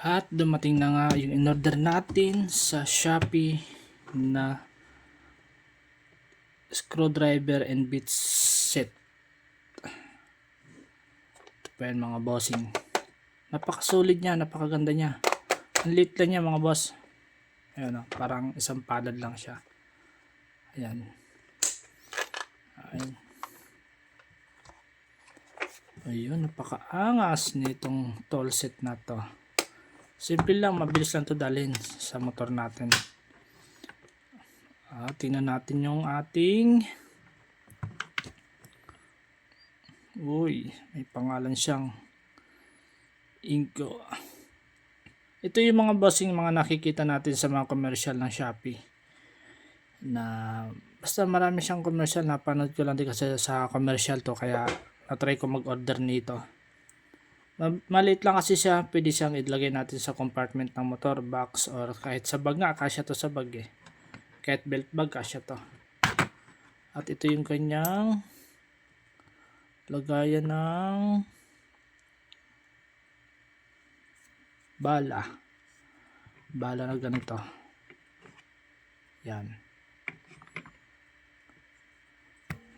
At dumating na nga yung in-order natin sa Shopee na screwdriver and bit set. Ito pa yan mga bossing. Napakasolid niya, napakaganda niya. Ang liit lang niya mga boss. Ayan o, parang isang palad lang siya. Ayan. Ayun, napakaangas nitong tool set na to. Simple lang, mabilis lang to dalhin sa motor natin. Tingnan natin yung ating, uy, may pangalan siyang Inco. Ito yung mga bossing, mga nakikita natin sa mga commercial ng Shopee, na basta marami siyang commercial. Napanood ko lang din kasi sa commercial to, kaya na-try ko mag-order nito. Maliit lang kasi siya, pwede siyang ilagay natin sa compartment ng motor, box, or kahit sa bag nga, kasya to sa bag eh. Kahit belt bag, kasya to. At ito yung kanyang lagayan ng bala na ganito. Yan.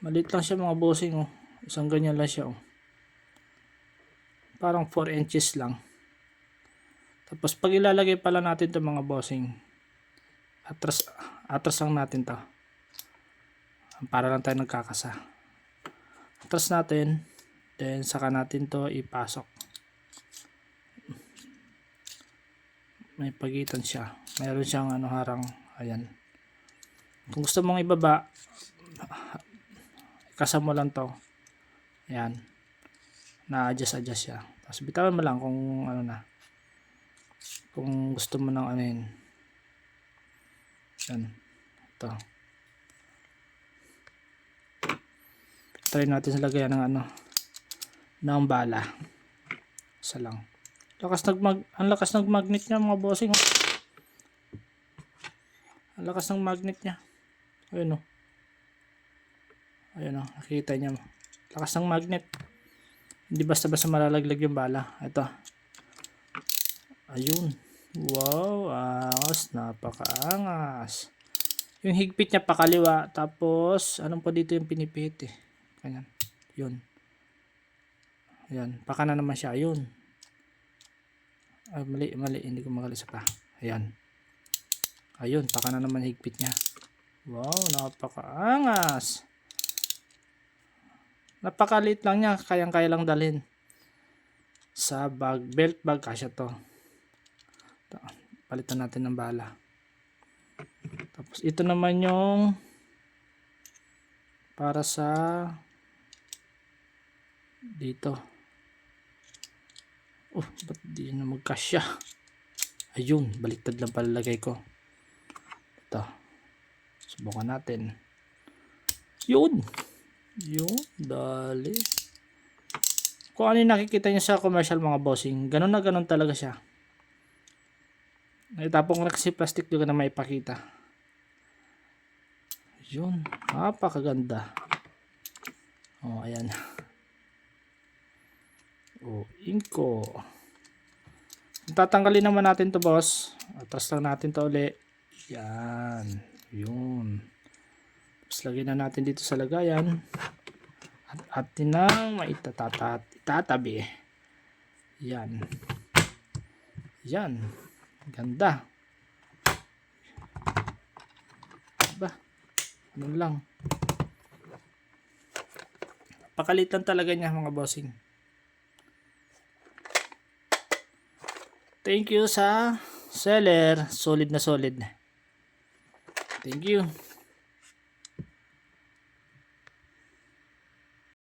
Maliit lang siya mga bossing oh. Isang ganyan lang siya oh. Parang 4 inches lang. Tapos pag ilalagay pala natin to mga bossing, atras lang natin to. Para lang tayo nagkakasa. Atras natin, then saka natin to ipasok. May pagitan siya. Meron siyang harang. Ayan. Kung gusto mong ibaba, kasa mo lang to. Ayan. Na-adjust siya. Tapos bitawan mo lang kung kung gusto mo ng yun. Ayan. Ito. Try natin sa lagayan ng ng bala. Isa lang. Ang lakas ng magnet niya mga bossing oh. Ang lakas ng magnet niya. Ayun oh. Ayun oh, nakita niyo. Lakas ng magnet. Hindi basta-basta malalaglag yung bala. Ito. Ayun. Wow, angas, napakaangas. Yung higpit niya pakaliwa, tapos anong pa dito yung pinipihit eh. Ganyan. Yun. Ayan, pakanan naman siya. Ayun. Ay, mali, hindi ko makalisa pa. Ayan. Ayun, pakanan naman higpit niya. Wow, napakaangas. Napakaliit lang niya, kayang-kaya lang dalhin sa bag, belt bag, kasya to. Palitan natin ng bala. Tapos ito naman yung para sa dito. Oh, ba't di na magkasya? Ayun, baliktad lang pala lagay ko. Ito. Subukan natin. Yun, dali. Kung ano yung nakikita niyo sa commercial mga bossing, ganun na ganun talaga siya. Naitapong na kasi plastic, doon na maipakita. Yun, napakaganda. Oh, ayan. Oh, Inco. Tatanggalin naman natin to boss. Atras lang natin to uli. Yan. Yun. Tapos lagyan na natin dito sa lagayan. At atin nang itatabi. Yan. Yan. Ganda. Ba? Ano lang. Pakalit lang talaga niya mga bossing. Thank you sa seller. Solid na solid. Thank you.